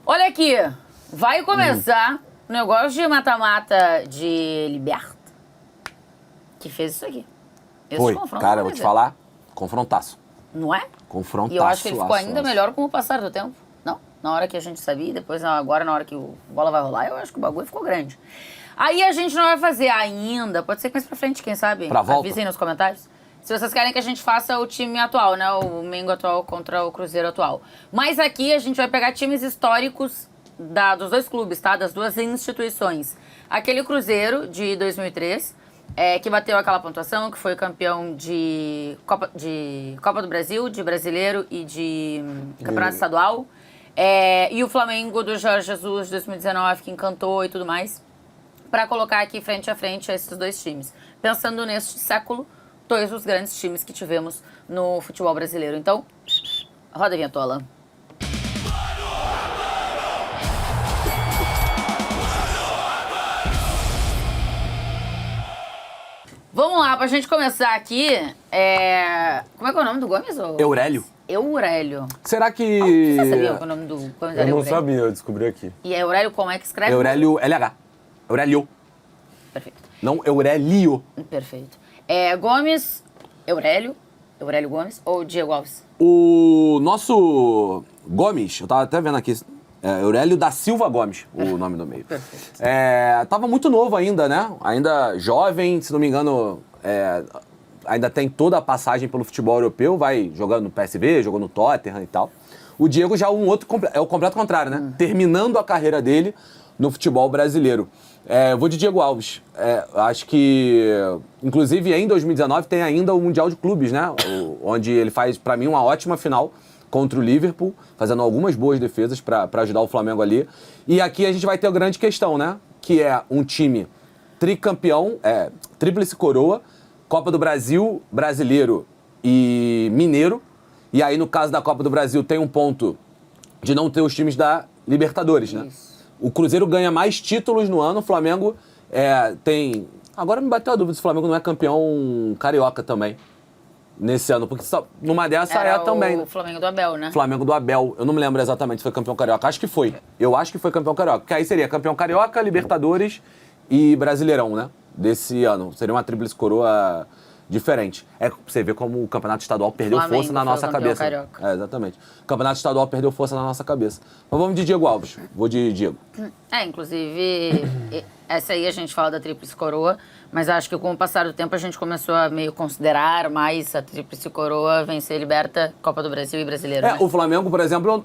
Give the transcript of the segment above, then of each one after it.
Olha aqui, vai começar o negócio de mata-mata de Liberta, que fez isso aqui. Esse Foi, confronto, cara, eu vou te falar, confrontaço. Não é? Confrontaço. E eu acho que ele ficou ainda melhor com o passar do tempo. Não, na hora que a gente sabia, depois agora na hora que o bola vai rolar, eu acho que o bagulho ficou grande. Aí a gente não vai fazer ainda, pode ser que mais pra frente, quem sabe? Pra volta. Avisem nos comentários. Se vocês querem que a gente faça o time atual, né? O Mengo atual contra o Cruzeiro atual. Mas aqui a gente vai pegar times históricos dos dois clubes, tá? Das duas instituições. Aquele Cruzeiro de 2003, que bateu aquela pontuação, que foi campeão de Copa do Brasil, de Brasileiro e de Campeonato Estadual. E o Flamengo do Jorge Jesus de 2019, que encantou e tudo mais. Para colocar aqui frente a frente esses dois times. Pensando neste século, dois dos grandes times que tivemos no futebol brasileiro. Então, roda a vinhetola. Vamos lá, pra gente começar aqui, como é que é o nome do Gomes? Eurélio. Eurélio. Será que... Você sabia que o nome do Gomes era Eu não Eurélio? sabia, eu descobri aqui. E é Eurélio como é que escreve? Eurélio LH. Eurélio. Perfeito. Não Eurélio. Perfeito. Gomes, Eurélio Gomes ou Diego Alves? O nosso Gomes, eu tava até vendo aqui, Eurélio da Silva Gomes, o nome do meio. Perfeito. Tava muito novo ainda, né? Ainda jovem, se não me engano, ainda tem toda a passagem pelo futebol europeu, vai jogando no PSV, jogou no Tottenham e tal. O Diego já é o completo contrário, né? Terminando a carreira dele no futebol brasileiro. Eu vou de Diego Alves. Acho que, inclusive, em 2019 tem ainda o Mundial de Clubes, né? Onde ele faz, pra mim, uma ótima final contra o Liverpool, fazendo algumas boas defesas pra ajudar o Flamengo ali. E aqui a gente vai ter a grande questão, né? Que é um time tricampeão, tríplice coroa, Copa do Brasil, Brasileiro e Mineiro. E aí, no caso da Copa do Brasil, tem um ponto de não ter os times da Libertadores, né? Isso. O Cruzeiro ganha mais títulos no ano, o Flamengo tem... Agora me bateu a dúvida se o Flamengo não é campeão carioca também, nesse ano, porque numa dessa também. O Flamengo do Abel, né? Flamengo do Abel. Eu não me lembro exatamente se foi campeão carioca. Acho que foi. Eu acho que foi campeão carioca. Porque aí seria campeão carioca, Libertadores e Brasileirão, né? Desse ano. Seria uma tríplice coroa diferente. Você vê como o campeonato estadual perdeu Flamengo força na foi o nossa campeão cabeça. carioca. Exatamente. O campeonato estadual perdeu força na nossa cabeça. Mas vamos de Diego Alves. Vou de Diego. Inclusive, essa aí a gente fala da tríplice coroa, mas acho que com o passar do tempo a gente começou a meio considerar mais a tríplice coroa vencer Liberta, Copa do Brasil e Brasileiro, né? O Flamengo, por exemplo...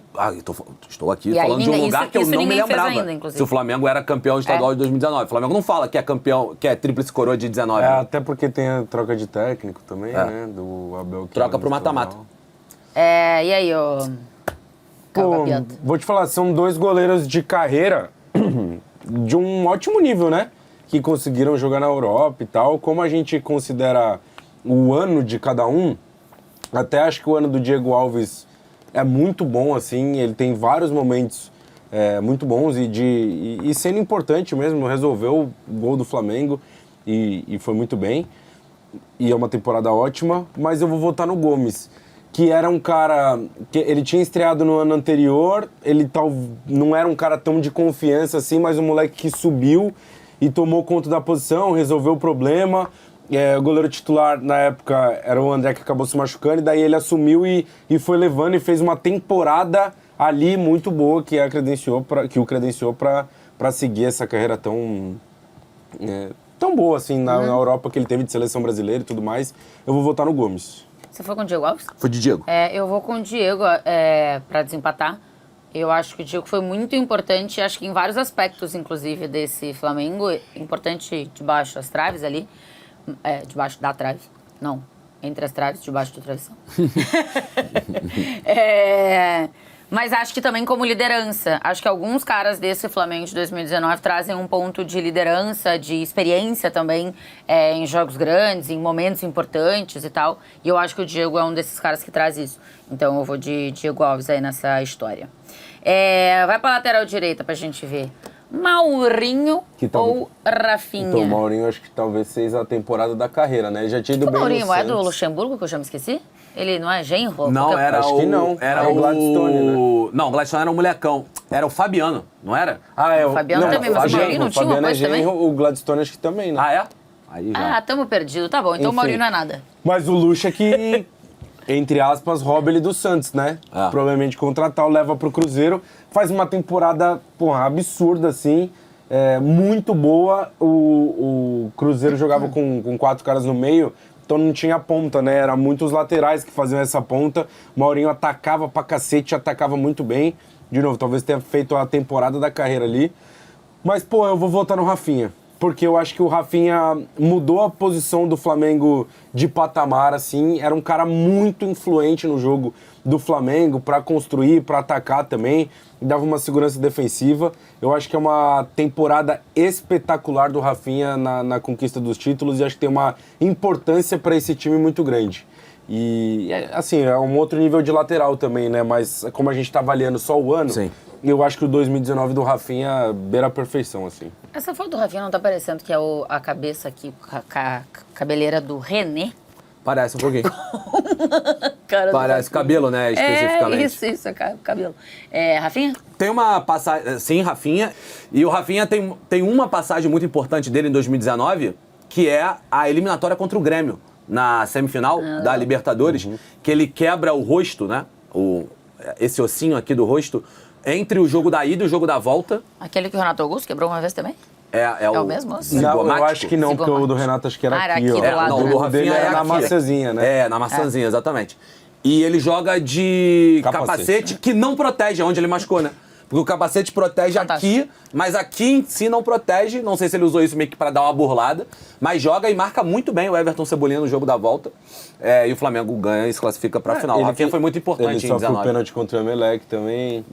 estou aqui E aí falando de um lugar que eu não me lembrava. Ainda, se o Flamengo era campeão estadual de 2019. O Flamengo não fala que é campeão, que é tríplice coroa de 19. Né? Até porque tem a troca de técnico também, né? Do Abel. Troca pro mata-mata. E aí, ô... Pô, vou te falar, são dois goleiros de carreira de um ótimo nível, né? Que conseguiram jogar na Europa e tal. Como a gente considera o ano de cada um, até acho que o ano do Diego Alves é muito bom, assim. Ele tem vários momentos muito bons e sendo importante mesmo, resolveu o gol do Flamengo e foi muito bem. E é uma temporada ótima, mas eu vou votar no Gomes, que era um cara que ele tinha estreado no ano anterior, ele não era um cara tão de confiança assim, mas um moleque que subiu e tomou conta da posição, resolveu o problema. O goleiro titular na época era o André, que acabou se machucando, e daí ele assumiu e foi levando e fez uma temporada ali muito boa que o credenciou para seguir essa carreira tão boa assim na Europa que ele teve de seleção brasileira e tudo mais. Eu vou votar no Gomes. Você foi com o Diego Alves? Foi de Diego. Eu vou com o Diego para desempatar. Eu acho que o Diego foi muito importante, acho que em vários aspectos, inclusive, desse Flamengo. Importante debaixo das traves ali. Debaixo da trave. Não, entre as traves, debaixo do travessão. Mas acho que também como liderança. Acho que alguns caras desse Flamengo de 2019 trazem um ponto de liderança, de experiência também em jogos grandes, em momentos importantes e tal. E eu acho que o Diego é um desses caras que traz isso. Então eu vou de Diego Alves aí nessa história. Vai pra lateral direita pra gente ver. Maurinho Que tá- ou Rafinha? Então, o Maurinho acho que talvez seja a temporada da carreira, né? Já tinha ido O bem Maurinho no é do Santos. Luxemburgo, que eu já me esqueci? Ele não é genro? Não, Porque- era Acho o... que não. Era É o Gladstone, né? Não, o Gladstone era um molecão. Era o Fabiano, não era? Ah, é O Fabiano também, mas o Maurinho não tinha uma Fabiano é coisa também? genro, o Gladstone acho que também, né? Ah, é? Aí já. Ah, tamo perdido. Tá bom, então o Enfim. Maurinho não é nada. Mas o Lucha que, entre aspas, rouba ele do Santos, né? Ah. Provavelmente contratar, o leva pro Cruzeiro. Faz uma temporada, porra, absurda, assim. Muito boa. O Cruzeiro jogava com 4 caras no meio, então não tinha ponta, né? Era muitos laterais que faziam essa ponta. O Maurinho atacava pra cacete, atacava muito bem. De novo, talvez tenha feito a temporada da carreira ali. Mas, pô, eu vou votar no Rafinha. Porque eu acho que o Rafinha mudou a posição do Flamengo de patamar, assim. Era um cara muito influente no jogo do Flamengo para construir, para atacar também. Dava uma segurança defensiva. Eu acho que é uma temporada espetacular do Rafinha na conquista dos títulos e acho que tem uma importância para esse time muito grande. E, assim, é um outro nível de lateral também, né? Mas como a gente tá avaliando só o ano, Sim. eu acho que o 2019 do Rafinha beira a perfeição, assim. Essa foto do Rafinha não tá parecendo que é a cabeça aqui, cabeleira do René? Parece um pouquinho. Cara do Parece Rafinha. cabelo, né, especificamente. Isso, é cabelo. É, Rafinha? Tem uma passagem... Sim, Rafinha. E o Rafinha tem uma passagem muito importante dele em 2019, que é a eliminatória contra o Grêmio, na semifinal da Libertadores, que ele quebra o rosto, né? Esse ossinho aqui do rosto, entre o jogo da ida e o jogo da volta. Aquele que o Renato Augusto quebrou uma vez também? É o mesmo? Não, eu Cigomático? acho que não, porque o do Renato acho que era Ah, era aqui, aqui ó. do lado, não, né? o do dele Rafinha era na aqui. maçãzinha, né? É, na maçãzinha, exatamente. E ele joga de capacete que não protege onde ele machucou, né? Porque o capacete protege Fantástico. aqui, mas aqui em si não protege. Não sei se ele usou isso meio que pra dar uma burlada, mas joga e marca muito bem o Everton Cebolinha no jogo da volta. E o Flamengo ganha e se classifica pra final. O Rafinha foi muito importante Ele em sofre o 19. pênalti contra o Emelec também.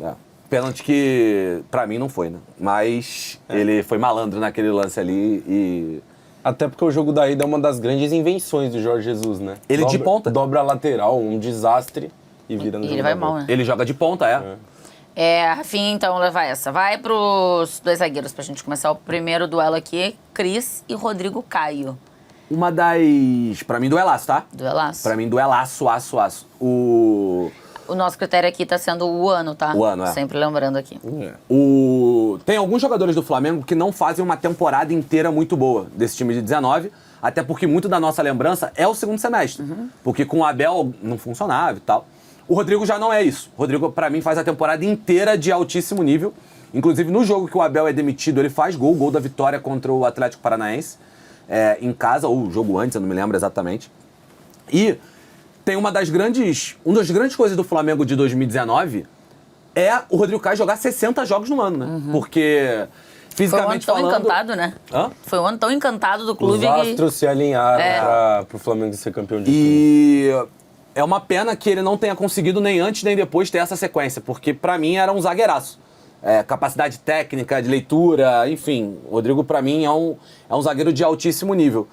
Pênalti que pra mim não foi, né? Mas ele foi malandro naquele lance ali e... Até porque o jogo da ida é uma das grandes invenções do Jorge Jesus, né? Ele de ponta. Dobra a lateral, um desastre e vira no E jogo ele vai da mal, volta. né? Ele joga de ponta, Rafinha, então, leva essa. Vai pros dois zagueiros pra gente começar o primeiro duelo aqui. Cris e Rodrigo Caio. Uma das... Pra mim, duelaço, tá? Duelaço. Pra mim, duelaço, aço. O nosso critério aqui tá sendo o ano, tá? O ano, é. Sempre lembrando aqui. Tem alguns jogadores do Flamengo que não fazem uma temporada inteira muito boa desse time de 19, até porque muito da nossa lembrança é o segundo semestre. Porque com o Abel não funcionava e tal. O Rodrigo já não é isso. O Rodrigo, pra mim, faz a temporada inteira de altíssimo nível. Inclusive, no jogo que o Abel é demitido, ele faz gol da vitória contra o Atlético Paranaense, em casa, ou o jogo antes, eu não me lembro exatamente. E tem uma das grandes coisas do Flamengo de 2019 é o Rodrigo Caio jogar 60 jogos no ano, né? Porque, fisicamente Foi um ano tão falando... encantado, né? Hã? Foi um ano tão encantado do Os clube que... astros se alinharam pro Flamengo ser campeão de tudo. E é uma pena que ele não tenha conseguido nem antes nem depois ter essa sequência, porque pra mim era um zagueiraço. Capacidade técnica, de leitura, enfim. O Rodrigo, pra mim, é um zagueiro de altíssimo nível.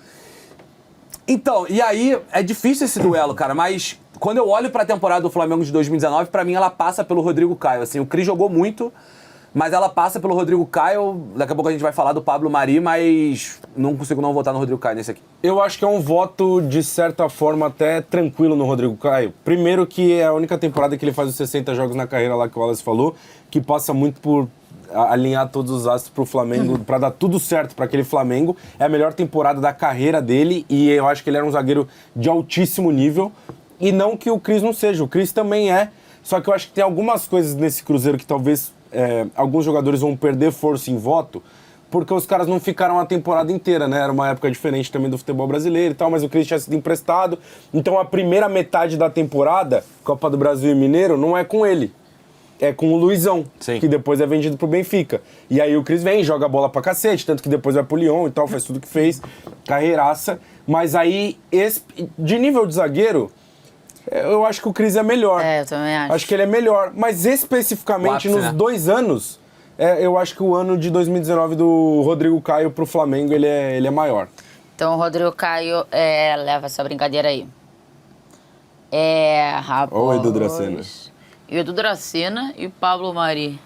Então, e aí, é difícil esse duelo, cara, mas quando eu olho pra temporada do Flamengo de 2019, pra mim ela passa pelo Rodrigo Caio. Assim, o Cris jogou muito, mas ela passa pelo Rodrigo Caio. Daqui a pouco a gente vai falar do Pablo Mari, mas não consigo não votar no Rodrigo Caio nesse aqui. Eu acho que é um voto, de certa forma, até tranquilo no Rodrigo Caio. Primeiro que é a única temporada que ele faz os 60 jogos na carreira lá que o Wallace falou, que passa muito por alinhar todos os astros pro Flamengo, pra dar tudo certo pra aquele Flamengo. É a melhor temporada da carreira dele e eu acho que ele era um zagueiro de altíssimo nível. E não que o Cris não seja, o Cris também é. Só que eu acho que tem algumas coisas nesse Cruzeiro que talvez alguns jogadores vão perder força em voto, porque os caras não ficaram a temporada inteira, né? Era uma época diferente também do futebol brasileiro e tal, mas o Cris tinha sido emprestado. Então a primeira metade da temporada, Copa do Brasil e Mineiro, não é com ele. É com o Luizão, Sim. que depois é vendido pro Benfica. E aí o Cris vem, joga bola pra cacete, tanto que depois vai pro Lyon e tal, faz tudo que fez, carreiraça. Mas aí, de nível de zagueiro, eu acho que o Cris é melhor. Eu também acho. Acho que ele é melhor. Mas especificamente ápice, nos né? 2 anos, eu acho que o ano de 2019 do Rodrigo Caio pro Flamengo, ele é maior. Então o Rodrigo Caio leva essa brincadeira aí. Rapaz. Ou o Edu Dracena. E o Edu Dracena e o Pablo Mari.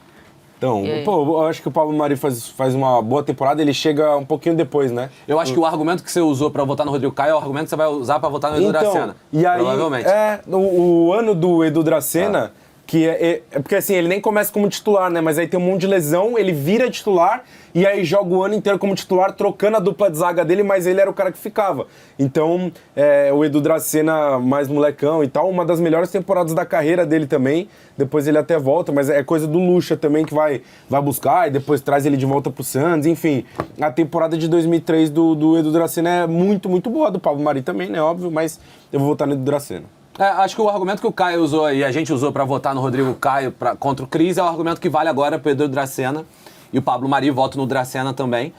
Então, pô, eu acho que o Pablo Mari faz uma boa temporada, ele chega um pouquinho depois, né? Eu acho que o argumento que você usou pra votar no Rodrigo Caio é o argumento que você vai usar pra votar no Edu Dracena. E aí, provavelmente. O ano do Edu Dracena, que é porque assim, ele nem começa como titular, né? Mas aí tem um monte de lesão, ele vira titular e aí joga o ano inteiro como titular, trocando a dupla de zaga dele, mas ele era o cara que ficava. Então, o Edu Dracena, mais molecão e tal, uma das melhores temporadas da carreira dele também. Depois ele até volta, mas é coisa do Lucha também que vai buscar e depois traz ele de volta pro Santos. Enfim, a temporada de 2003 do Edu Dracena é muito, muito boa. Do Pablo Mari também, né? Óbvio, mas eu vou votar no Edu Dracena. Acho que o argumento que o Caio usou e a gente usou pra votar no Rodrigo Caio contra o Cris é o argumento que vale agora pro Edu Dracena. E o Pablo Mari, voto no Dracena também.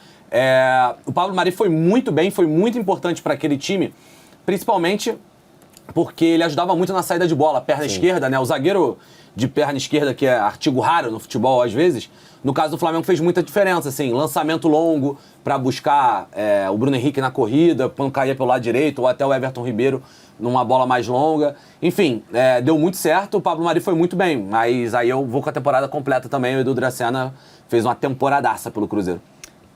O Pablo Mari foi muito bem, foi muito importante para aquele time, principalmente porque ele ajudava muito na saída de bola, perna esquerda, né? O zagueiro de perna esquerda, que é artigo raro no futebol às vezes, no caso do Flamengo fez muita diferença, assim, lançamento longo para buscar o Bruno Henrique na corrida, quando caía pelo lado direito, ou até o Everton Ribeiro numa bola mais longa. Enfim, deu muito certo, o Pablo Mari foi muito bem, mas aí eu vou com a temporada completa também, o Edu Dracena fez uma temporadaça pelo Cruzeiro.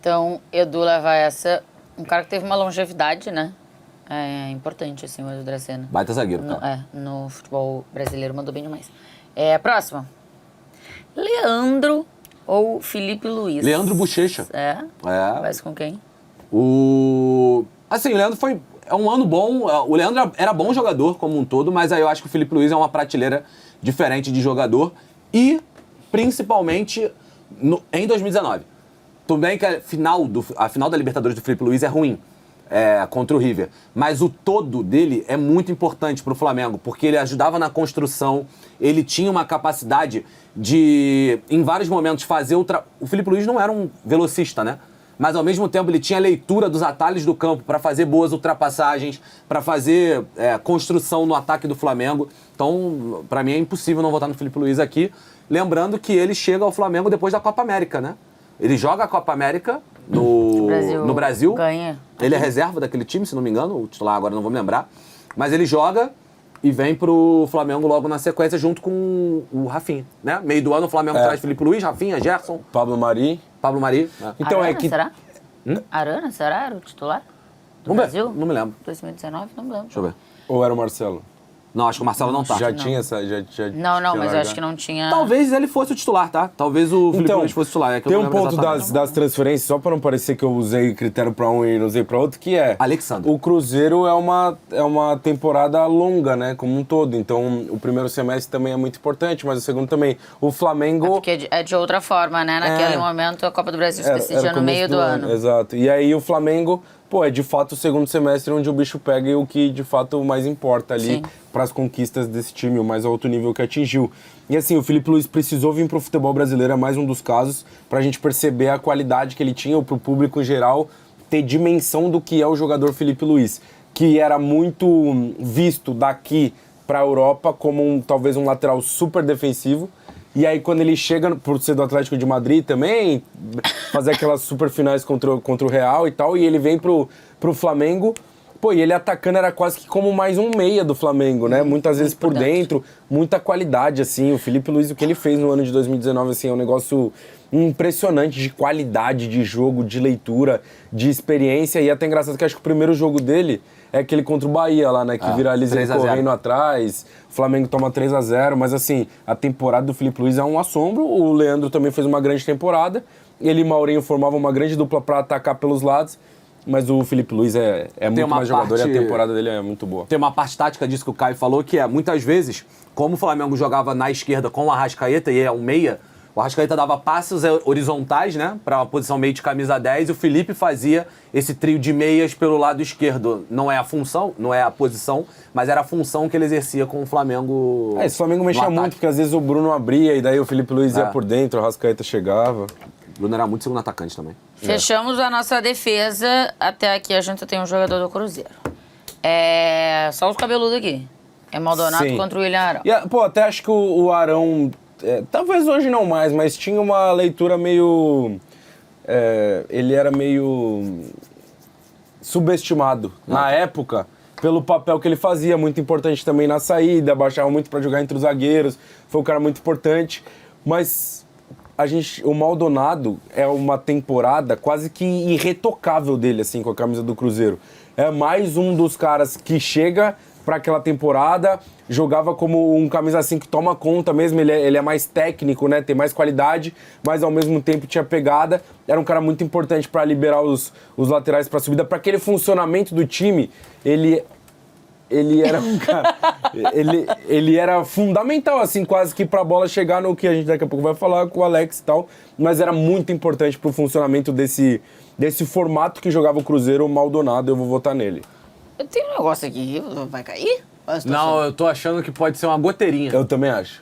Então, Edu leva essa, um cara que teve uma longevidade, né? É importante, assim, o Edu Dracena. Baita zagueiro, cara. No futebol brasileiro mandou bem demais. Próximo. Leandro ou Felipe Luiz? Leandro Bochecha. Vai com quem? Assim, o Leandro é um ano bom. O Leandro era bom jogador como um todo, mas aí eu acho que o Felipe Luiz é uma prateleira diferente de jogador. E, principalmente, em 2019. Tudo bem que a final da Libertadores do Felipe Luiz é ruim. Contra o River. Mas o todo dele é muito importante pro Flamengo, porque ele ajudava na construção, ele tinha uma capacidade de, em vários momentos, fazer O Felipe Luiz não era um velocista, né? Mas, ao mesmo tempo, ele tinha leitura dos atalhos do campo para fazer boas ultrapassagens, para fazer construção no ataque do Flamengo. Então, para mim, é impossível não votar no Felipe Luiz aqui. Lembrando que ele chega ao Flamengo depois da Copa América, né? Ele joga a Copa América no Brasil. Ganha. Ele é reserva daquele time, se não me engano. O titular agora não vou me lembrar. Mas ele joga e vem pro Flamengo logo na sequência junto com o Rafinha, né? Meio do ano o Flamengo traz Felipe Luiz, Rafinha, Gerson. Pablo Mari. Então Arana, será? Arana, será? Era o titular do Brasil? Não me lembro. 2019? Não me lembro. Deixa eu ver. Ou era o Marcelo? Não, acho que o Marcelo não tá. Já tinha essa... Não, mas eu acho que não tinha... Talvez ele fosse o titular, tá? Talvez o Felipe Luiz fosse o titular. Tem um ponto das transferências, só para não parecer que eu usei critério para um e não usei para outro, que é... Alexandre. O Cruzeiro é uma temporada longa, né? Como um todo. Então, o primeiro semestre também é muito importante, mas o segundo também. O Flamengo... porque é de outra forma, né? Naquele momento, a Copa do Brasil se decidia no meio do ano. Exato. E aí, o Flamengo... é de fato o segundo semestre onde o bicho pega e o que de fato mais importa ali para as conquistas desse time, o mais alto nível que atingiu. E assim, o Felipe Luiz precisou vir para o futebol brasileiro, é mais um dos casos, para a gente perceber a qualidade que ele tinha, ou para o público em geral ter dimensão do que é o jogador Felipe Luiz, que era muito visto daqui para a Europa como talvez um lateral super defensivo. E aí, quando ele chega, por ser do Atlético de Madrid também, fazer aquelas super finais contra o Real e tal, e ele vem pro Flamengo, e ele atacando era quase que como mais um meia do Flamengo, né? Muitas vezes por dentro, muita qualidade, assim. O Felipe Luiz, o que ele fez no ano de 2019, assim, é um negócio impressionante de qualidade, de jogo, de leitura, de experiência. E é até engraçado que acho que o primeiro jogo dele é aquele contra o Bahia lá, né? Que viraliza ele correndo atrás, o Flamengo toma 3-0, mas assim, a temporada do Felipe Luiz é um assombro. O Leandro também fez uma grande temporada. Ele e Maurinho formavam uma grande dupla para atacar pelos lados. Mas o Felipe Luiz é muito mais jogador e a temporada dele é muito boa. Tem uma parte tática disso que o Caio falou, que muitas vezes, como o Flamengo jogava na esquerda com o Arrascaeta e é um meia, o Arrascaeta dava passos horizontais, né, para uma posição meio de camisa 10, e o Felipe fazia esse trio de meias pelo lado esquerdo. Não é a função, não é a posição, mas era a função que ele exercia com o Flamengo. Esse Flamengo mexia muito, porque às vezes o Bruno abria e daí o Felipe Luiz ia por dentro, o Arrascaeta chegava. O Bruno era muito segundo atacante também. Fechamos a nossa defesa. Até aqui a gente tem um jogador do Cruzeiro. Só os cabeludos aqui. É Maldonado contra o William Arão. Até acho que o Arão... talvez hoje não mais, mas tinha uma leitura meio... ele era meio subestimado na época pelo papel que ele fazia, muito importante também na saída, baixava muito para jogar entre os zagueiros, foi um cara muito importante, mas o Maldonado é uma temporada quase que irretocável dele, assim, com a camisa do Cruzeiro. É mais um dos caras que chega para aquela temporada, jogava como um camisa assim que toma conta mesmo, ele é mais técnico, né, tem mais qualidade, mas ao mesmo tempo tinha pegada, era um cara muito importante para liberar os laterais para subida, para aquele funcionamento do time, ele era um cara, ele era fundamental, assim, quase que para a bola chegar no que a gente daqui a pouco vai falar com o Alex e tal, mas era muito importante para o funcionamento desse formato que jogava o Cruzeiro, o Maldonado, eu vou votar nele. Eu tenho um negócio aqui, vai cair? Não, eu tô achando que pode ser uma goteirinha. Eu também acho.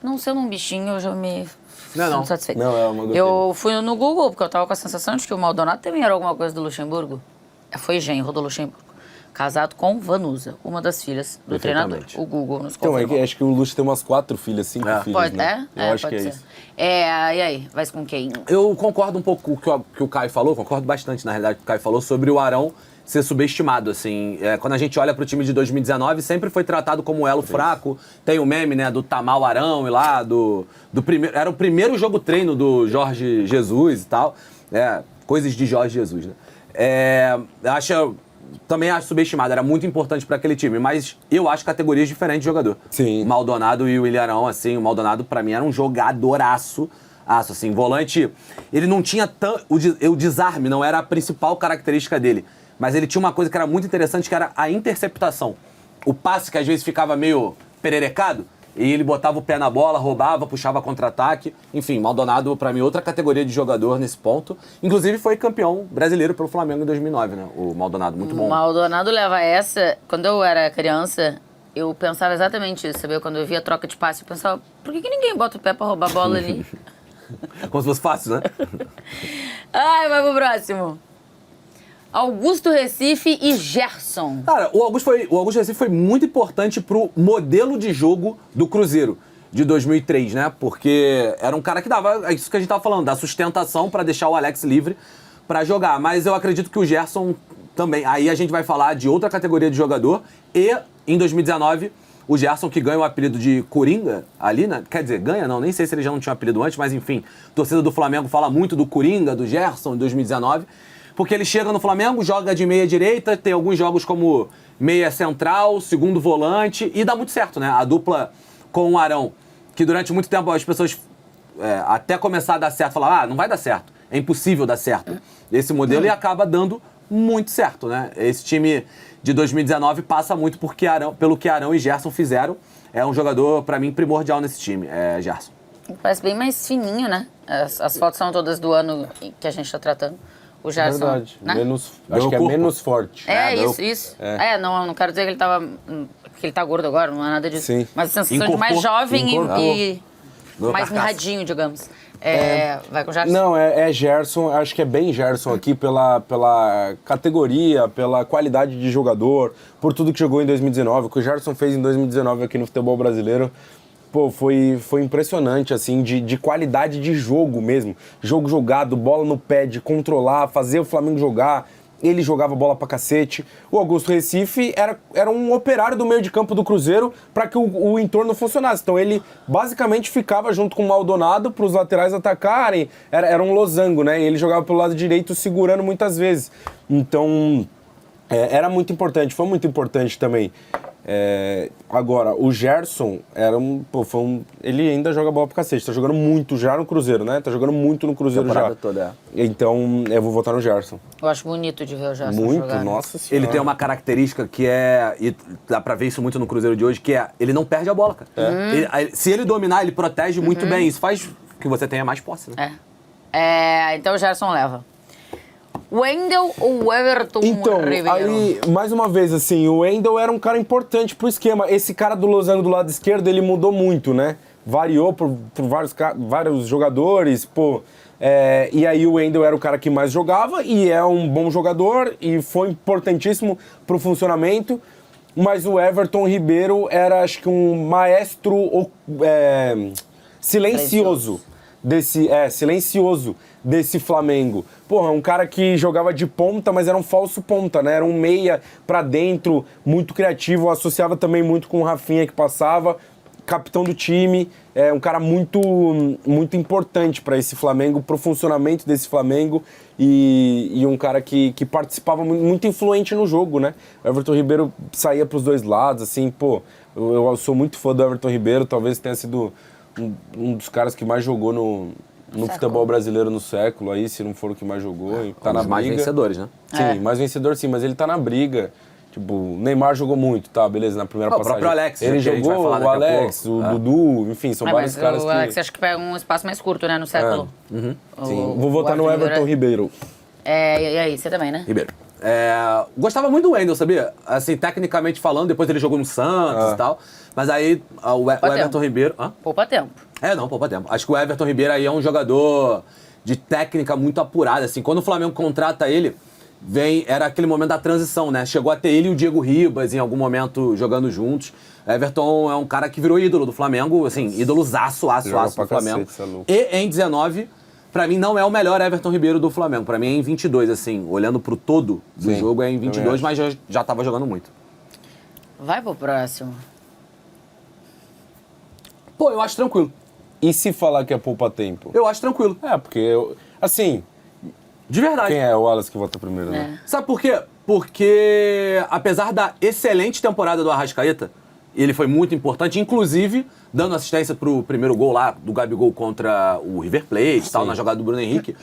Não sendo um bichinho, eu já me sinto satisfeito. Não, é uma goteirinha. Eu fui no Google, porque eu tava com a sensação de que o Maldonado também era alguma coisa do Luxemburgo. Foi genro do Luxemburgo. Casado com Vanusa, uma das filhas do treinador. O Google nos Então, confirmou. acho que o Luxo tem umas 4 filhas, 5 filhas, Pode, né? Eu acho pode que é ser. isso. E aí, vai com quem? Eu concordo um pouco com o que o Caio falou, concordo bastante, na realidade, com o Caio falou sobre o Arão ser subestimado, assim. Quando a gente olha pro time de 2019, sempre foi tratado como elo fraco. Tem o meme, né, do Tamal Arão e lá, do primeiro... Era o primeiro jogo treino do Jorge Jesus e tal. Coisas de Jorge Jesus, né? Também acho subestimado, era muito importante para aquele time, mas eu acho categorias diferentes de jogador. Sim. O Maldonado e o Willian Arão, assim, o Maldonado pra mim era um jogadoraço, assim, volante, ele não tinha o desarme não era a principal característica dele, mas ele tinha uma coisa que era muito interessante, que era a interceptação. O passe que às vezes ficava meio pererecado, e ele botava o pé na bola, roubava, puxava contra-ataque. Enfim, Maldonado, pra mim, outra categoria de jogador nesse ponto. Inclusive, foi campeão brasileiro pelo Flamengo em 2009, né? O Maldonado, muito bom. O Maldonado leva essa... Quando eu era criança, eu pensava exatamente isso, sabe? Quando eu via troca de passe, eu pensava, por que ninguém bota o pé pra roubar a bola ali? Como se fosse fácil, né? Ai, vai pro próximo. Augusto Recife e Gerson. Cara, o Augusto Recife foi muito importante pro modelo de jogo do Cruzeiro de 2003, né? Porque era um cara que dava, é isso que a gente tava falando, da sustentação pra deixar o Alex livre pra jogar. Mas eu acredito que o Gerson também. Aí a gente vai falar de outra categoria de jogador. E em 2019, o Gerson, que ganha o apelido de Coringa ali, né? Quer dizer, ganha não, nem sei se ele já não tinha um apelido antes, mas enfim, a torcida do Flamengo fala muito do Coringa, do Gerson, em 2019. Porque ele chega no Flamengo, joga de meia direita, tem alguns jogos como meia central, segundo volante, e dá muito certo, né? A dupla com o Arão, que durante muito tempo as pessoas, até começar a dar certo, falavam, não vai dar certo, é impossível dar certo. Esse modelo e acaba dando muito certo, né? Esse time de 2019 passa muito pelo que Arão e Gerson fizeram. É um jogador, pra mim, primordial nesse time, Gerson. Parece bem mais fininho, né? As fotos são todas do ano que a gente tá tratando. O Gerson, verdade. né? Acho que é menos forte. Isso. Não quero dizer que ele tá gordo agora, não é nada disso. Sim. Mas a sensação de mais jovem e mais mirradinho, digamos. Vai com o Gerson? Não, é Gerson, acho que é bem Gerson aqui pela categoria, pela qualidade de jogador, por tudo que jogou em 2019. O que o Gerson fez em 2019 aqui no futebol brasileiro, pô, foi impressionante, assim, de qualidade de jogo mesmo. Jogo jogado, bola no pé, de controlar, fazer o Flamengo jogar. Ele jogava bola pra cacete. O Augusto Recife era um operário do meio de campo do Cruzeiro para que o entorno funcionasse. Então ele basicamente ficava junto com o Maldonado para os laterais atacarem. Era um losango, né? E ele jogava pelo lado direito segurando muitas vezes. Então era muito importante, foi muito importante também. Agora, o Gerson ele ainda joga bola pra cacete, tá jogando muito já no Cruzeiro, né? Tá jogando muito no Cruzeiro já. Toda. Então, eu vou votar no Gerson. Eu acho bonito de ver o Gerson Muito, jogar. nossa senhora. Ele tem uma característica que e dá pra ver isso muito no Cruzeiro de hoje, que ele não perde a bola, cara. Se ele dominar, ele protege muito bem. Isso faz que você tenha mais posse, né? Então o Gerson leva. Wendel ou Everton Ribeiro? Aí, mais uma vez, assim, o Wendel era um cara importante pro esquema. Esse cara do losango do lado esquerdo, ele mudou muito, né? Variou por vários jogadores, e aí o Wendel era o cara que mais jogava e é um bom jogador e foi importantíssimo pro funcionamento. Mas o Everton Ribeiro era, acho que, um maestro silencioso desse Flamengo. Porra, um cara que jogava de ponta, mas era um falso ponta, né? Era um meia pra dentro, muito criativo, associava também muito com o Rafinha que passava. capitão do time, é um cara muito, muito importante para esse Flamengo, para o funcionamento desse Flamengo e um cara que participava muito influente no jogo, né? O Everton Ribeiro saía para os dois lados, assim, pô, eu sou muito fã do Everton Ribeiro, talvez tenha sido um dos caras que mais jogou no futebol brasileiro no século, aí, se não for o que mais jogou, tá na briga. Mais vencedores, né? Sim, mais vencedor sim, mas ele tá na briga. Tipo, o Neymar jogou muito, tá, beleza, na primeira passagem. O próprio Alex. Ele jogou, o Alex, o Dudu, enfim, são vários caras que... o Alex acho que pega um espaço mais curto, né, no século. Sim, vou votar no Everton Ribeiro. E aí, você também, né? Ribeiro. Gostava muito do Wendel, sabia? Assim, tecnicamente falando, depois ele jogou no Santos e tal. Mas aí o Everton Ribeiro... Poupa tempo. Não, poupa tempo. Acho que o Everton Ribeiro aí é um jogador de técnica muito apurada, assim. Quando o Flamengo contrata ele, era aquele momento da transição, né? Chegou a ter ele e o Diego Ribas em algum momento jogando juntos. Everton é um cara que virou ídolo do Flamengo, assim, ídolozaço do Flamengo. E em 19, pra mim não é o melhor Everton Ribeiro do Flamengo. Pra mim é em 22, assim, olhando pro todo do jogo é em 22, mas já tava jogando muito. Vai pro próximo. Pô, eu acho tranquilo. E se falar que é poupa-tempo? Eu acho tranquilo. Porque, assim... De verdade. Quem é o Wallace que vota primeiro, né? Sabe por quê? Porque, apesar da excelente temporada do Arrascaeta, ele foi muito importante, inclusive dando assistência pro primeiro gol lá do Gabigol contra o River Plate, tal, na jogada do Bruno Henrique.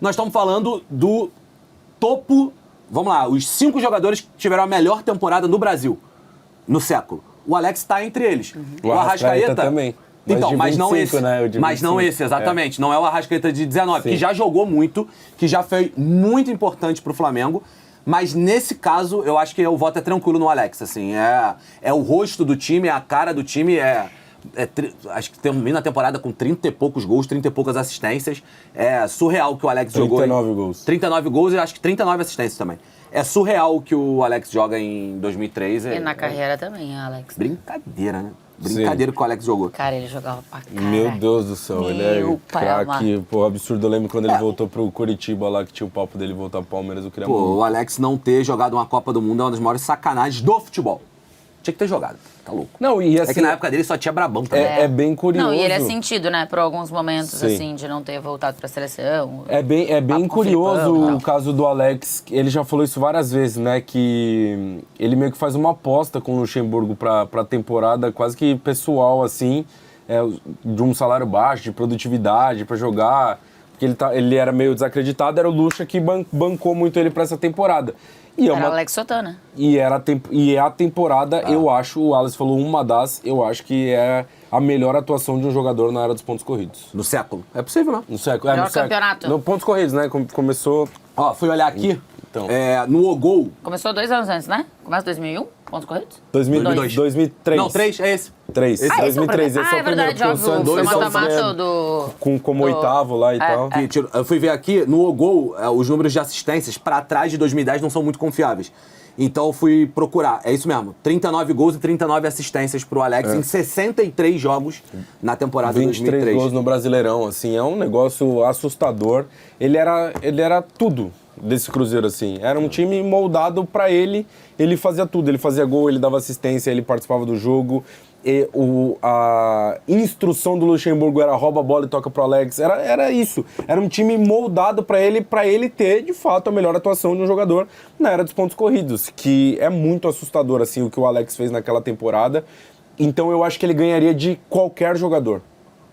Nós estamos falando do topo, vamos lá, os 5 jogadores que tiveram a melhor temporada no Brasil, no século. O Alex está entre eles. O Arrascaeta também. Então, mas não esse. Né? Mas não esse, exatamente. Não é o Arrascaeta de 19, que já jogou muito, que já foi muito importante pro Flamengo. Mas nesse caso, eu acho que o voto é tranquilo no Alex, assim. É o rosto do time, é a cara do time, acho que termina a temporada com 30 e poucos gols, 30 e poucas assistências. É surreal o que o Alex jogou. 39 gols. 39 gols e acho que 39 assistências também. É surreal o que o Alex joga em 2003. E na carreira também, Alex. Brincadeira, né? Brincadeira que o Alex jogou. Cara, ele jogava pra caralho. Meu Deus do céu, ele é craque. Pô, absurdo. Eu lembro quando ele voltou pro Curitiba lá, que tinha o papo dele voltar pro Palmeiras, eu queria muito. O Alex não ter jogado uma Copa do Mundo é uma das maiores sacanagens do futebol. Tinha que ter jogado, tá louco. Não, e assim, que na época dele só tinha brabão também. É bem curioso. Não, e ele é sentido, né, por alguns momentos, assim, de não ter voltado pra seleção. É bem curioso o caso do Alex. Ele já falou isso várias vezes, né, que ele meio que faz uma aposta com o Luxemburgo pra temporada quase que pessoal, assim, de um salário baixo, de produtividade, pra jogar. Porque ele era meio desacreditado, era o Luxa que bancou muito ele pra essa temporada. Era Alex Sotana. E é a temporada, eu acho, o Wallace falou eu acho que é a melhor atuação de um jogador na era dos pontos corridos. No século. É possível, né? No século. Melhor no século. campeonato. No pontos corridos, né? Começou... Ó, fui olhar aqui, Então. no Ogol... Começou 2 anos antes, né? Começa 2001, pontos corridos? 2003. Não, 3, é esse. 2003, esse é o primeiro. Verdade, óbvio, foi o mata-mata do... Como oitavo lá e tal. Eu fui ver aqui, no Ogol, os números de assistências pra trás de 2010 não são muito confiáveis. Então eu fui procurar, é isso mesmo, 39 gols e 39 assistências pro Alex em 63 jogos na temporada de 2003. 23 gols no Brasileirão, assim, é um negócio assustador. Ele era tudo desse Cruzeiro, assim. Era um time moldado pra ele fazia tudo. Ele fazia gol, ele dava assistência, ele participava do jogo. E a instrução do Luxemburgo era rouba a bola e toca pro Alex. Era isso. Era um time moldado pra ele ter, de fato, a melhor atuação de um jogador na era dos pontos corridos, que é muito assustador, assim, o que o Alex fez naquela temporada. Então eu acho que ele ganharia de qualquer jogador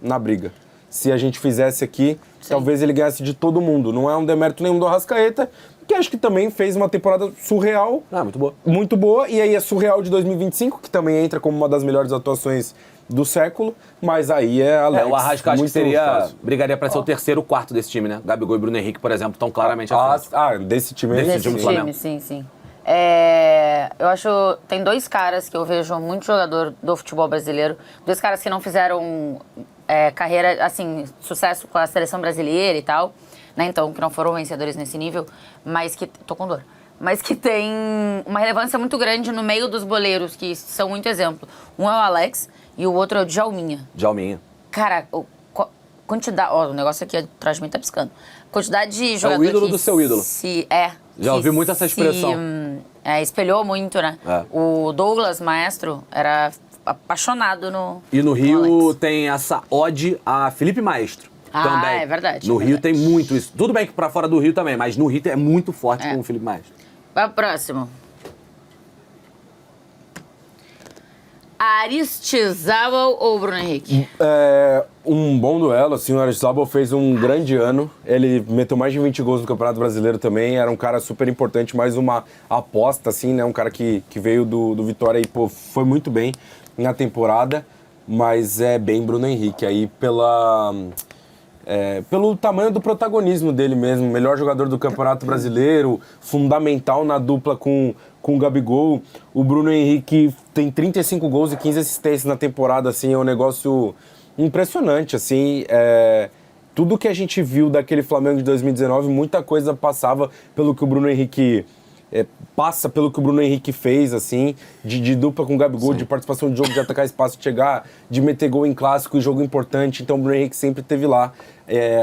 na briga. Se a gente fizesse aqui, talvez ele ganhasse de todo mundo. Não é um demérito nenhum do Arrascaeta, que acho que também fez uma temporada surreal. Muito boa. Muito boa. E aí é surreal de 2025, que também entra como uma das melhores atuações do século. Mas aí é Alex. O Arrascaeta acho que brigaria pra ser o terceiro ou quarto desse time, né? Gabigol e Bruno Henrique, por exemplo, estão claramente à frente. Desse time. Desse time do Flamengo. Sim. Eu acho... Tem 2 caras que eu vejo muito jogador do futebol brasileiro. 2 caras que não fizeram carreira, assim, sucesso com a seleção brasileira e tal, né? Então, que não foram vencedores nesse nível, mas que... Tô com dor. Mas que tem uma relevância muito grande no meio dos boleiros, que são muito exemplo. Um é o Alex e o outro é o Djalminha. Cara, quantidade... Ó, o negócio aqui atrás de mim tá piscando. Quantidade de jogador o ídolo do seu ídolo. Já ouvi muito essa expressão. Espelhou muito, né? O Douglas, maestro, era apaixonado no E no Rio Alex. tem essa ode a Felipe Maestro. Ah, também. é verdade. No é Rio verdade. tem muito isso. Tudo bem que pra fora do Rio também, mas no Rio é muito forte com o Felipe Maestro. Vai pro próximo. Aristizábal ou Bruno Henrique? É um bom duelo, assim, o Aristizábal fez um grande ano. Ele meteu mais de 20 gols no Campeonato Brasileiro também, era um cara super importante, mais uma aposta, assim, né? Um cara que veio do Vitória e, pô, foi muito bem na temporada, mas é bem Bruno Henrique, aí pelo tamanho do protagonismo dele mesmo, melhor jogador do Campeonato Brasileiro, fundamental na dupla com o Gabigol. O Bruno Henrique tem 35 gols e 15 assistências na temporada, assim, é um negócio impressionante, assim, tudo que a gente viu daquele Flamengo de 2019, muita coisa passava pelo que o Bruno Henrique passa pelo que o Bruno Henrique fez, assim, de dupla com o Gabigol, de participação de jogo, de atacar espaço, de chegar, de meter gol em clássico e jogo importante. Então o Bruno Henrique sempre esteve lá.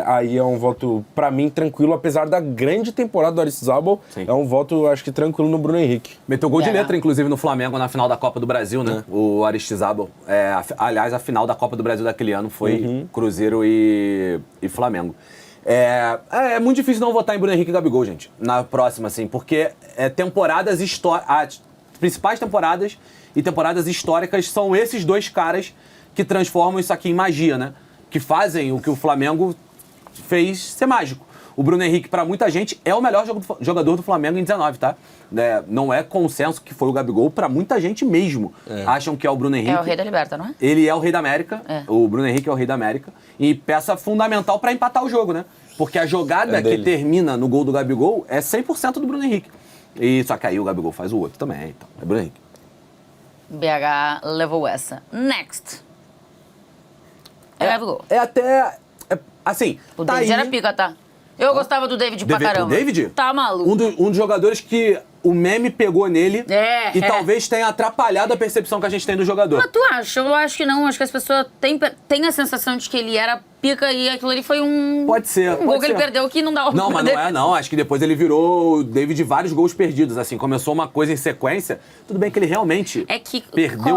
Aí é um voto, pra mim, tranquilo, apesar da grande temporada do Aristizábal. É um voto, acho que, tranquilo no Bruno Henrique. Meteu gol de letra, inclusive, no Flamengo, na final da Copa do Brasil, né? O Aristizábal. Aliás, a final da Copa do Brasil daquele ano foi Cruzeiro e Flamengo. É muito difícil não votar em Bruno Henrique e Gabigol, gente, na próxima, assim, porque temporadas históricas. As principais temporadas e temporadas históricas são esses dois caras que transformam isso aqui em magia, né? Que fazem o que o Flamengo fez ser mágico. O Bruno Henrique, pra muita gente, é o melhor jogador do Flamengo em 19, tá? Não é consenso que foi o Gabigol, pra muita gente mesmo. Acham que é o Bruno Henrique. É o rei da Liberta, não é? Ele é o rei da América. O Bruno Henrique é o rei da América. E peça fundamental pra empatar o jogo, né? Porque a jogada que termina no gol do Gabigol é 100% do Bruno Henrique. E só que aí o Gabigol faz o outro também. Então, é Bruno Henrique. BH levou essa. Next. Gabigol. Assim, O tá David aí. era pica, tá? Eu gostava do David pra caramba. O David? Tá maluco. Um dos jogadores que o meme pegou nele e É. talvez tenha atrapalhado a percepção que a gente tem do jogador. Mas tu acha? Eu acho que não. Acho que as pessoas têm a sensação de que ele era pica e aquilo ali foi um... Pode ser, Um pode gol que ser. ele perdeu que não dava pra Não, mas perder. não. Acho que depois ele virou o David de vários gols perdidos, assim. Começou uma coisa em sequência. Tudo bem que ele realmente É que... perdeu.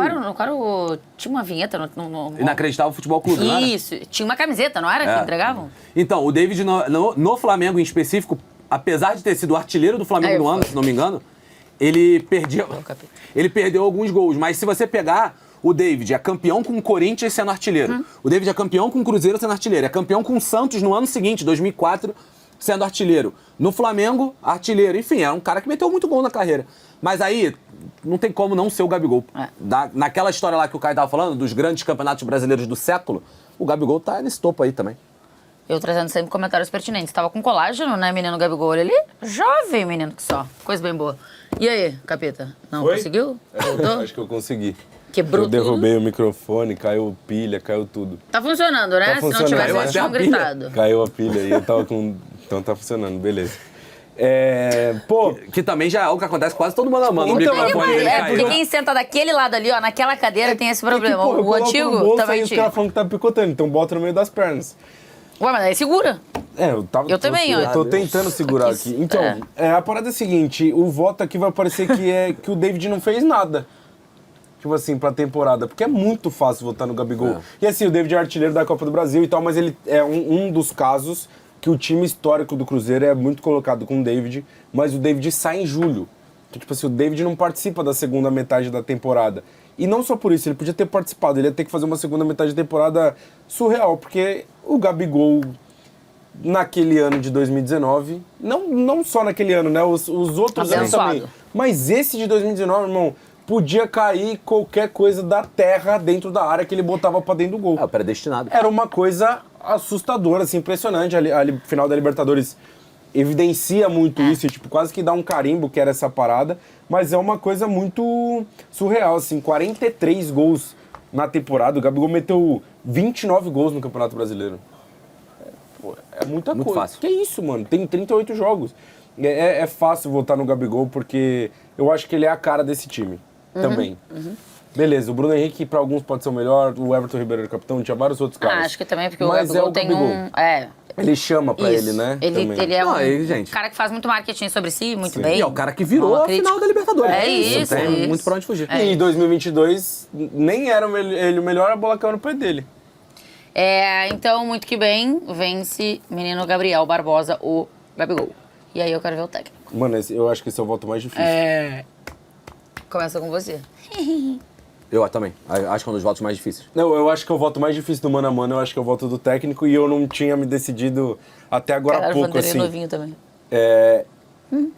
Tinha uma vinheta no Inacreditável Futebol Clube, não era? Isso. Tinha uma camiseta, não era? Que entregavam? Então, o David no Flamengo em específico, apesar de ter sido artilheiro do Flamengo no ano, se não me engano, ele perdeu alguns gols. Mas se você pegar, o David é campeão com o Corinthians sendo artilheiro. O David é campeão com o Cruzeiro sendo artilheiro. É campeão com o Santos no ano seguinte, 2004, sendo artilheiro. No Flamengo, artilheiro. Enfim, é um cara que meteu muito gol na carreira. Mas aí, não tem como não ser o Gabigol. Naquela história lá que o Caio tava falando, dos grandes campeonatos brasileiros do século, o Gabigol tá nesse topo aí também. Eu trazendo sempre comentários pertinentes. Tava com colágeno, né, menino Gabigol? Ele jovem, menino, que só. Coisa bem boa. E aí, capeta? Não Oi? conseguiu? Voltou? Acho que eu consegui. Quebrou Eu derrubei tudo? o microfone, caiu pilha, caiu tudo. Tá funcionando, né? Tá Se não funcionando. tivesse, Caiu eles até a tinham pilha. gritado. Caiu a pilha e eu tava com... Então tá funcionando, beleza. Pô, Que também já é algo que acontece quase todo mundo amando. Então, o microfone dele Porque caiu. quem senta daquele lado ali, ó, naquela cadeira, tem esse problema. porra, eu O coloco no antigo bolso, também aí os tinha. caras falam que tá picotando, então bota no meio das pernas. Ué, mas aí segura. Eu também, ó. Eu tô tentando segurar Aqui, aqui. Então, a parada é a seguinte, o voto aqui vai parecer que o David não fez nada. Tipo assim, pra temporada. Porque é muito fácil votar no Gabigol. E assim, o David é artilheiro da Copa do Brasil e tal, mas ele é um dos casos que o time histórico do Cruzeiro é muito colocado com o David, mas o David sai em julho. Então, tipo assim, o David não participa da segunda metade da temporada. E não só por isso, ele podia ter participado, ele ia ter que fazer uma segunda metade da temporada surreal, porque o Gabigol, naquele ano de 2019, não só naquele ano, né? Os outros anos Abençoado. também. Mas esse de 2019, irmão, podia cair qualquer coisa da terra dentro da área que ele botava pra dentro do gol. É o predestinado. Era uma coisa assustadora, assim, impressionante. A final da Libertadores evidencia muito isso, e, tipo, quase que dá um carimbo que era essa parada, mas é uma coisa muito surreal, assim, 43 gols na temporada, o Gabigol meteu 29 gols no Campeonato Brasileiro. É muita Muito coisa. fácil. Que isso, mano? Tem 38 jogos. É fácil votar no Gabigol, porque eu acho que ele é a cara desse time também. Beleza, o Bruno Henrique pra alguns pode ser o melhor, o Everton Ribeiro é o capitão, tinha vários outros caras. Acho que também, porque Mas o Gabigol é o tem Gabigol. um... Ele chama pra Isso. ele, né? Ele é Não, um aí, gente. cara que faz muito marketing sobre si, muito Sim. bem. E é o cara que virou Uma a final crítica. da Libertadores. É Não isso, tem é isso. muito pra onde fugir. E em 2022, nem era ele o melhor, a bola caiu no pé dele. Então, muito que bem, vence menino Gabriel Barbosa, o Gabigol. E aí eu quero ver o técnico. Mano, eu acho que esse é o voto mais difícil. Começa com você. Eu também. Acho que é um dos votos mais difíceis. Não, eu acho que é o voto mais difícil do mano a mano, eu acho que é o voto do técnico e eu não tinha me decidido até agora há pouco, Vanderlei assim. novinho também.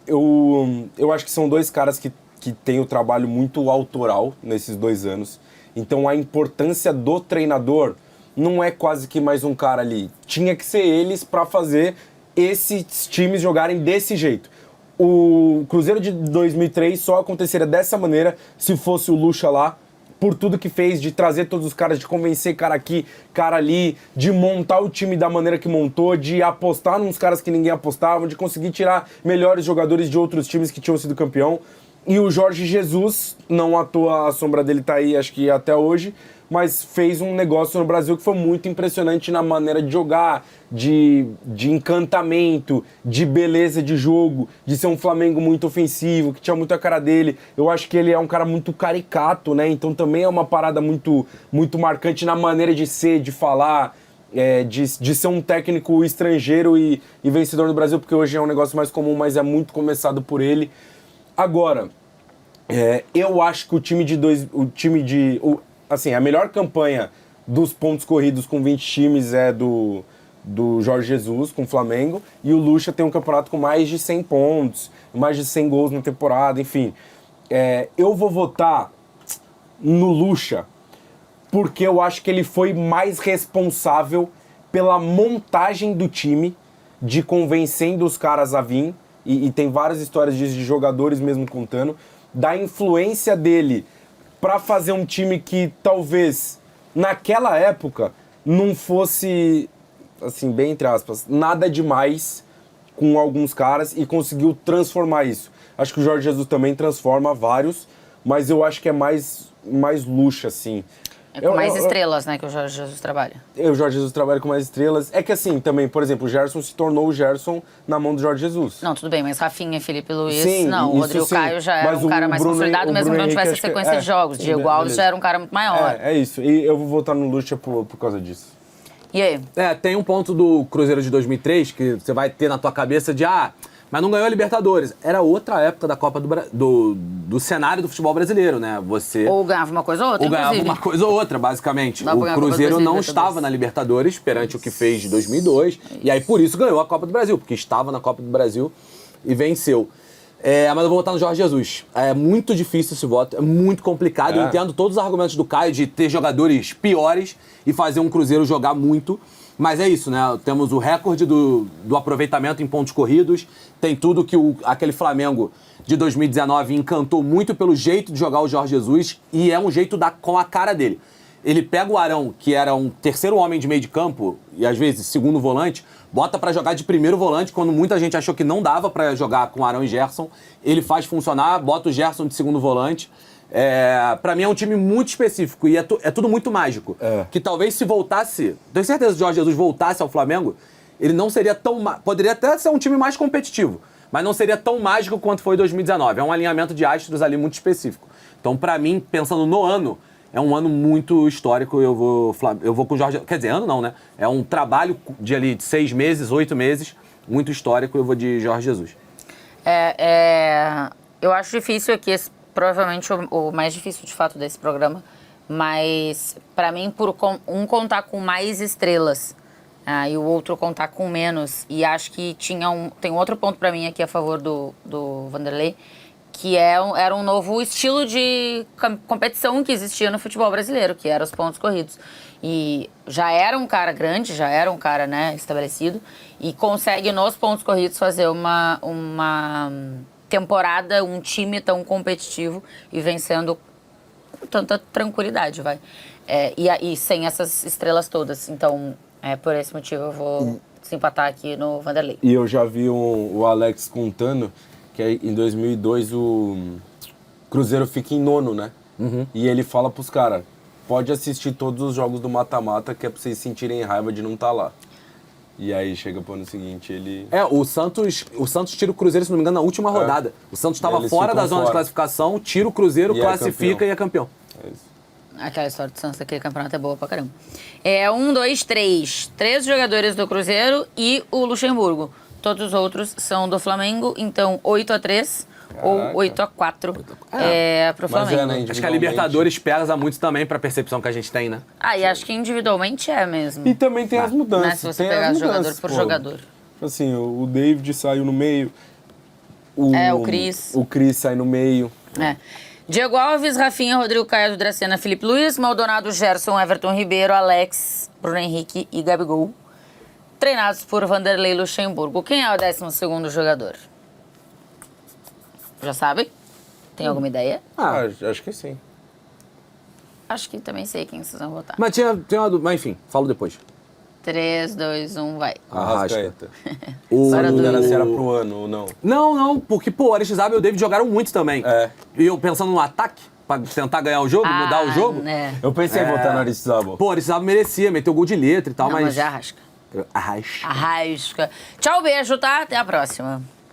Eu acho que são dois caras que têm o trabalho muito autoral nesses 2 anos. Então a importância do treinador não é quase que mais um cara ali. Tinha que ser eles pra fazer esses times jogarem desse jeito. O Cruzeiro de 2003 só aconteceria dessa maneira se fosse o Lucha lá, por tudo que fez, de trazer todos os caras, de convencer cara aqui, cara ali, de montar o time da maneira que montou, de apostar nos caras que ninguém apostava, de conseguir tirar melhores jogadores de outros times que tinham sido campeão. E o Jorge Jesus, não à toa a sombra dele tá aí, acho que até hoje, mas fez um negócio no Brasil que foi muito impressionante na maneira de jogar, de encantamento, de beleza de jogo, de ser um Flamengo muito ofensivo, que tinha muito a cara dele. Eu acho que ele é um cara muito caricato, né? Então também é uma parada muito, muito marcante na maneira de ser, de falar, de ser um técnico estrangeiro e vencedor no Brasil, porque hoje é um negócio mais comum, mas é muito começado por ele. Agora, eu acho que a melhor campanha dos pontos corridos com 20 times é do Jorge Jesus com o Flamengo, e o Lucha tem um campeonato com mais de 100 pontos, mais de 100 gols na temporada, enfim. Eu vou votar no Lucha porque eu acho que ele foi mais responsável pela montagem do time, de convencendo os caras a vir, e tem várias histórias disso, de jogadores mesmo contando, da influência dele para fazer um time que talvez naquela época não fosse, assim, bem entre aspas, nada demais com alguns caras, e conseguiu transformar isso. Acho que o Jorge Jesus também transforma vários, mas eu acho que é mais Lucha, assim. Com mais estrelas, né, que o Jorge Jesus trabalha. O Jorge Jesus trabalha com mais estrelas. É que assim, também, por exemplo, o Gerson se tornou o Gerson na mão do Jorge Jesus. Não, tudo bem, mas Rafinha, Felipe Luiz, Sim, não. O Rodrigo sim. Caio já era Mas um cara mais Bruno- consolidado, o mesmo Bruno que não tivesse a Henrique, acho que sequência de jogos. Diego Alves beleza. já era um cara muito maior. É isso. E eu vou votar no Lucha por causa disso. E aí? Tem um ponto do Cruzeiro de 2003 que você vai ter na tua cabeça de mas não ganhou a Libertadores. Era outra época da Copa do cenário do futebol brasileiro, né? Você... Ou ganhava uma coisa ou outra, Ou ganhava inclusive. uma coisa ou outra, basicamente. Dá pra O ganhar a Copa do Cruzeiro Brasil e não Libertadores. estava na Libertadores perante o que fez de 2002. E aí, por isso, ganhou a Copa do Brasil, porque estava na Copa do Brasil e venceu. Mas eu vou votar no Jorge Jesus. É muito difícil esse voto, é muito complicado. Eu entendo todos os argumentos do Caio de ter jogadores piores e fazer um Cruzeiro jogar muito. Mas é isso, né? Temos o recorde do aproveitamento em pontos corridos. Tem tudo que aquele Flamengo de 2019 encantou muito pelo jeito de jogar o Jorge Jesus. E é um jeito com a cara dele. Ele pega o Arão, que era um terceiro homem de meio de campo, e às vezes segundo volante, bota pra jogar de primeiro volante, quando muita gente achou que não dava pra jogar com Arão e Gerson. Ele faz funcionar, bota o Gerson de segundo volante. Pra mim é um time muito específico e é tudo muito mágico. Que talvez se voltasse, tenho certeza que o Jorge Jesus voltasse ao Flamengo, ele não seria tão... Poderia até ser um time mais competitivo, mas não seria tão mágico quanto foi em 2019. É um alinhamento de astros ali muito específico. Então, pra mim, pensando no ano, é um ano muito histórico. Eu vou com o Jorge... Quer dizer, ano não, né? É um trabalho de 6 meses, 8 meses, muito histórico. Eu vou de Jorge Jesus. Eu acho difícil aqui, provavelmente o mais difícil de fato desse programa, mas pra mim, por um contar com mais estrelas e o outro contar com menos, e acho que tem outro ponto pra mim aqui a favor do Vanderlei, que era um novo estilo de competição que existia no futebol brasileiro, que era os pontos corridos. E já era um cara grande, já era um cara, né, estabelecido, e consegue nos pontos corridos fazer uma temporada, um time tão competitivo e vencendo com tanta tranquilidade, vai. E sem essas estrelas todas. Então, por esse motivo, eu vou desempatar aqui no Vanderlei. E eu já vi o Alex contando que em 2002 o Cruzeiro fica em 9º, né? E ele fala pros caras, pode assistir todos os jogos do mata-mata, que é pra vocês sentirem raiva de não estar lá. E aí chega pro ano seguinte, ele... O Santos tira o Cruzeiro, se não me engano, na última rodada. O Santos estava Eles fora da ficam zona de fora. classificação, tira o Cruzeiro, E é classifica campeão. e é campeão. É isso. Aquela história do Santos, aquele campeonato é boa pra caramba. 1, 2, 3. 13 jogadores do Cruzeiro e o Luxemburgo. Todos os outros são do Flamengo, então 8-3 ou Caraca. 8-4 pro Mas Flamengo. né, Acho que a Libertadores pesa muito também pra percepção que a gente tem, né? E acho que individualmente é mesmo. E também tem as mudanças. Né, se você tem pegar as jogador mudanças, por pô. jogador. Tipo assim, o David saiu no meio. O Cris. O Cris sai no meio. Diego Alves, Rafinha, Rodrigo Caio, Dracena, Felipe Luiz, Maldonado, Gerson, Everton Ribeiro, Alex, Bruno Henrique e Gabigol. Treinados por Vanderlei Luxemburgo. Quem é o 12º jogador? Já sabem? Tem alguma ideia? Acho que sim. Acho que também sei quem vocês vão votar. Mas tinha uma dúvida. Mas enfim, falo depois. 3, 2, 1, vai. Arrascaeta. Bora Não do- era se era pro ano ou não. Não, porque, pô, o Aristizábal e o David jogaram muito também. É. E eu pensando no ataque, pra tentar ganhar o jogo, mudar o jogo. Né? Eu pensei em votar no Aristizábal. Pô, o Aristizábal merecia, meteu gol de letra e tal, Não, mas é Arrasca. Arrasca. Arrasca. Tchau, beijo, tá? Até a próxima.